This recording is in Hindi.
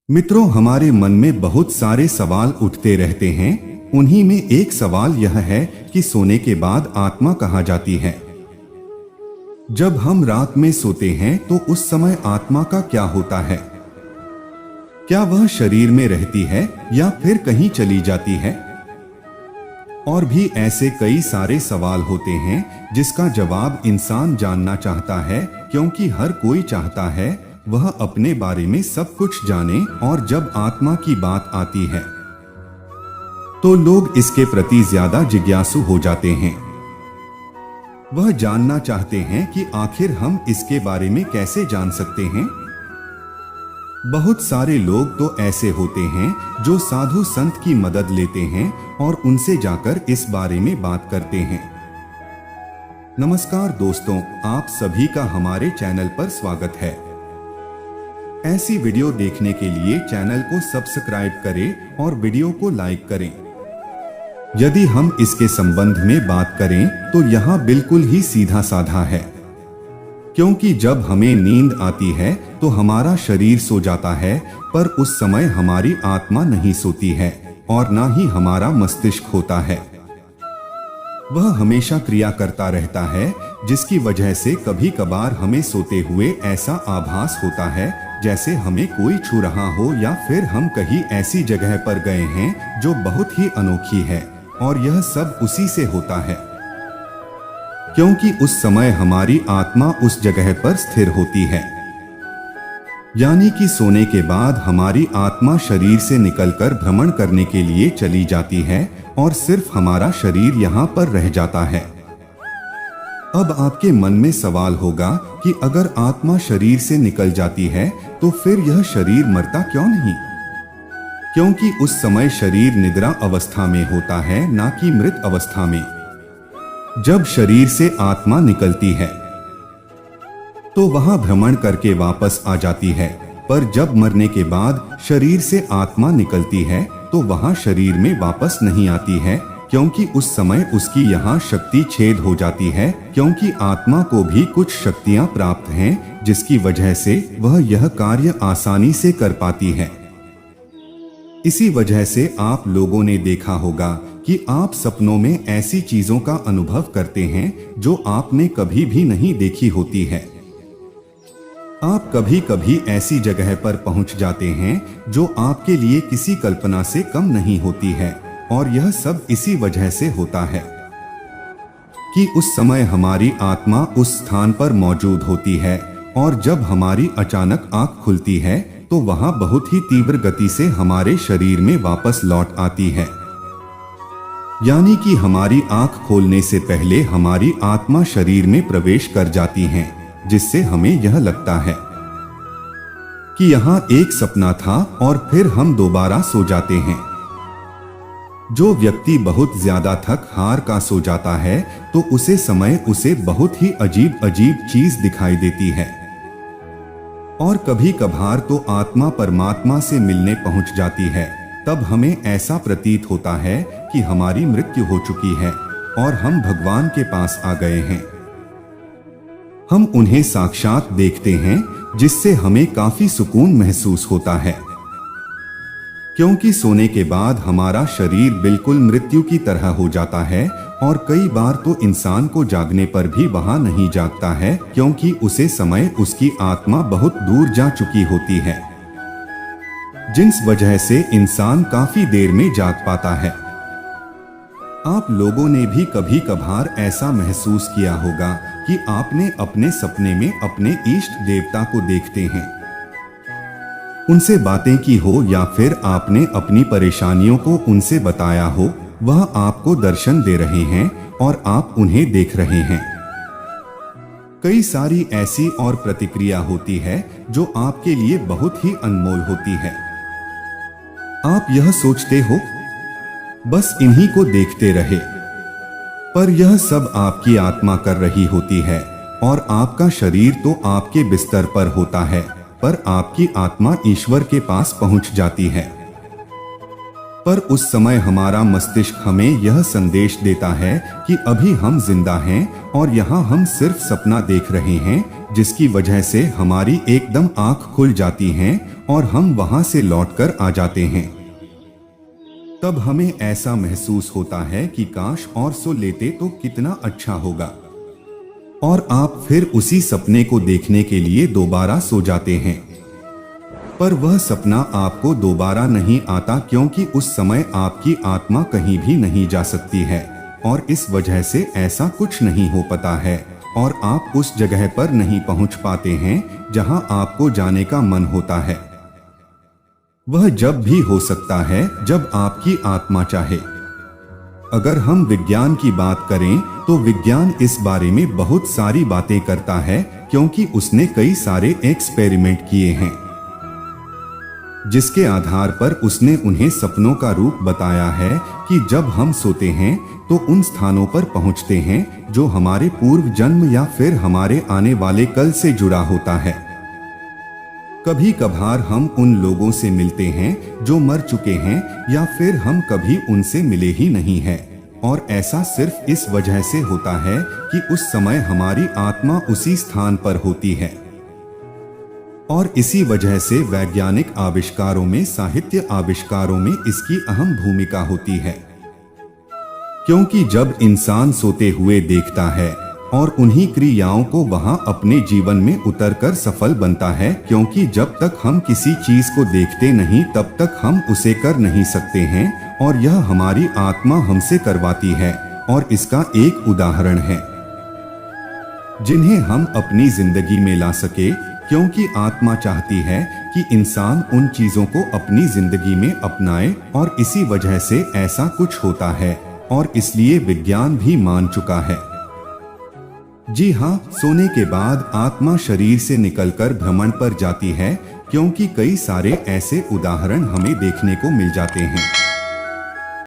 मित्रों, हमारे मन में बहुत सारे सवाल उठते रहते हैं। उन्हीं में एक सवाल यह है कि सोने के बाद आत्मा कहाँ जाती है। जब हम रात में सोते हैं तो उस समय आत्मा का क्या होता है? क्या वह शरीर में रहती है या फिर कहीं चली जाती है? और भी ऐसे कई सारे सवाल होते हैं जिसका जवाब इंसान जानना चाहता है, क्योंकि हर कोई चाहता है वह अपने बारे में सब कुछ जाने। और जब आत्मा की बात आती है तो लोग इसके प्रति ज्यादा जिज्ञासु हो जाते हैं। वह जानना चाहते हैं कि आखिर हम इसके बारे में कैसे जान सकते हैं। बहुत सारे लोग तो ऐसे होते हैं जो साधु संत की मदद लेते हैं और उनसे जाकर इस बारे में बात करते हैं। नमस्कार दोस्तों, आप सभी का हमारे चैनल पर स्वागत है। ऐसी वीडियो देखने के लिए चैनल को सब्सक्राइब करें और वीडियो को लाइक करें। यदि हम इसके संबंध में बात करें तो यह बिल्कुल ही सीधा साधा है, क्योंकि जब हमें नींद आती है तो हमारा शरीर सो जाता है, पर उस समय हमारी आत्मा नहीं सोती है और ना ही हमारा मस्तिष्क होता है। वह हमेशा क्रिया करता रहता है, जिसकी वजह से कभी कभार हमें सोते हुए ऐसा आभास होता है जैसे हमें कोई छू रहा हो, या फिर हम कहीं ऐसी जगह पर गए हैं जो बहुत ही अनोखी है। और यह सब उसी से होता है क्योंकि उस समय हमारी आत्मा उस जगह पर स्थिर होती है। यानी कि सोने के बाद हमारी आत्मा शरीर से निकलकर भ्रमण करने के लिए चली जाती है और सिर्फ हमारा शरीर यहाँ पर रह जाता है। अब आपके मन में सवाल होगा कि अगर आत्मा शरीर से निकल जाती है तो फिर यह शरीर मरता क्यों नहीं? क्योंकि उस समय शरीर निद्रा अवस्था में होता है, ना कि मृत अवस्था में। जब शरीर से आत्मा निकलती है तो वहां भ्रमण करके वापस आ जाती है, पर जब मरने के बाद शरीर से आत्मा निकलती है तो वहां शरीर में वापस नहीं आती है, क्योंकि उस समय उसकी यहाँ शक्ति छेद हो जाती है। क्योंकि आत्मा को भी कुछ शक्तियां प्राप्त हैं, जिसकी वजह से वह यह कार्य आसानी से कर पाती है। इसी वजह से आप लोगों ने देखा होगा कि आप सपनों में ऐसी चीजों का अनुभव करते हैं जो आपने कभी भी नहीं देखी होती है। आप कभी कभी ऐसी जगह पर पहुंच जाते हैं जो आपके लिए किसी कल्पना से कम नहीं होती है, और यह सब इसी वजह से होता है कि उस समय हमारी आत्मा उस स्थान पर मौजूद होती है, और जब हमारी अचानक आंख खुलती है तो वहां बहुत ही तीव्र गति से हमारे शरीर में वापस लौट आती है। यानी कि हमारी आंख खोलने से पहले हमारी आत्मा शरीर में प्रवेश कर जाती है, जिससे हमें यह लगता है कि यहाँ एक सपना था और फिर हम दोबारा सो जाते हैं। जो व्यक्ति बहुत ज्यादा थक हार का सो जाता है तो उसे बहुत ही अजीब अजीब चीज दिखाई देती है, और कभी कभार तो आत्मा परमात्मा से मिलने पहुंच जाती है। तब हमें ऐसा प्रतीत होता है कि हमारी मृत्यु हो चुकी है और हम भगवान के पास आ गए हैं। हम उन्हें साक्षात देखते हैं, जिससे हमें काफी सुकून महसूस होता है, क्योंकि सोने के बाद हमारा शरीर बिल्कुल मृत्यु की तरह हो जाता है। और कई बार तो इंसान को जागने पर भी वहां नहीं जागता है, क्योंकि उसे समय उसकी आत्मा बहुत दूर जा चुकी होती है, जिस वजह से इंसान काफी देर में जाग पाता है। आप लोगों ने भी कभी कभार ऐसा महसूस किया होगा कि आपने अपने सपने में अपने इष्ट देवता को देखते हैं, उनसे बातें की हो, या फिर आपने अपनी परेशानियों को उनसे बताया हो। वह आपको दर्शन दे रहे हैं और आप उन्हें देख रहे हैं। कई सारी ऐसी और प्रतिक्रिया होती है जो आपके लिए बहुत ही अनमोल होती है। आप यह सोचते हो बस इन्हीं को देखते रहे, पर यह सब आपकी आत्मा कर रही होती है, और आपका शरीर तो आपके बिस्तर पर होता है, पर आपकी आत्मा ईश्वर के पास पहुंच जाती है। पर उस समय हमारा मस्तिष्क हमें यह संदेश देता है कि अभी हम जिंदा हैं और यहाँ हम सिर्फ सपना देख रहे हैं, जिसकी वजह से हमारी एकदम आंख खुल जाती हैं और हम वहां से लौटकर आ जाते हैं। तब हमें ऐसा महसूस होता है कि काश और सो लेते तो कितना अच्छा होगा, और आप फिर उसी सपने को देखने के लिए दोबारा सो जाते हैं। पर वह सपना आपको दोबारा नहीं आता, क्योंकि उस समय आपकी आत्मा कहीं भी नहीं जा सकती है और इस वजह से ऐसा कुछ नहीं हो पाता है और आप उस जगह पर नहीं पहुंच पाते हैं जहां आपको जाने का मन होता है। वह जब भी हो सकता है जब आपकी आत्मा चाहे। अगर हम विज्ञान की बात करें तो विज्ञान इस बारे में बहुत सारी बातें करता है, क्योंकि उसने कई सारे एक्सपेरिमेंट किए हैं, जिसके आधार पर उसने उन्हें सपनों का रूप बताया है कि जब हम सोते हैं तो उन स्थानों पर पहुंचते हैं जो हमारे पूर्व जन्म या फिर हमारे आने वाले कल से जुड़ा होता है। कभी कभार हम उन लोगों से मिलते हैं जो मर चुके हैं या फिर हम कभी उनसे मिले ही नहीं हैं, और ऐसा सिर्फ इस वजह से होता है कि उस समय हमारी आत्मा उसी स्थान पर होती है। और इसी वजह से वैज्ञानिक आविष्कारों में, साहित्य आविष्कारों में इसकी अहम भूमिका होती है, क्योंकि जब इंसान सोते हुए देखता है और उन्हीं क्रियाओं को वहां अपने जीवन में उतरकर सफल बनता है, क्योंकि जब तक हम किसी चीज को देखते नहीं तब तक हम उसे कर नहीं सकते हैं, और यह हमारी आत्मा हमसे करवाती है। और इसका एक उदाहरण है जिन्हें हम अपनी जिंदगी में ला सके, क्योंकि आत्मा चाहती है कि इंसान उन चीजों को अपनी जिंदगी में अपनाए, और इसी वजह से ऐसा कुछ होता है और इसलिए विज्ञान भी मान चुका है। जी हाँ, सोने के बाद आत्मा शरीर से निकलकर भ्रमण पर जाती है, क्योंकि कई सारे ऐसे उदाहरण हमें देखने को मिल जाते हैं।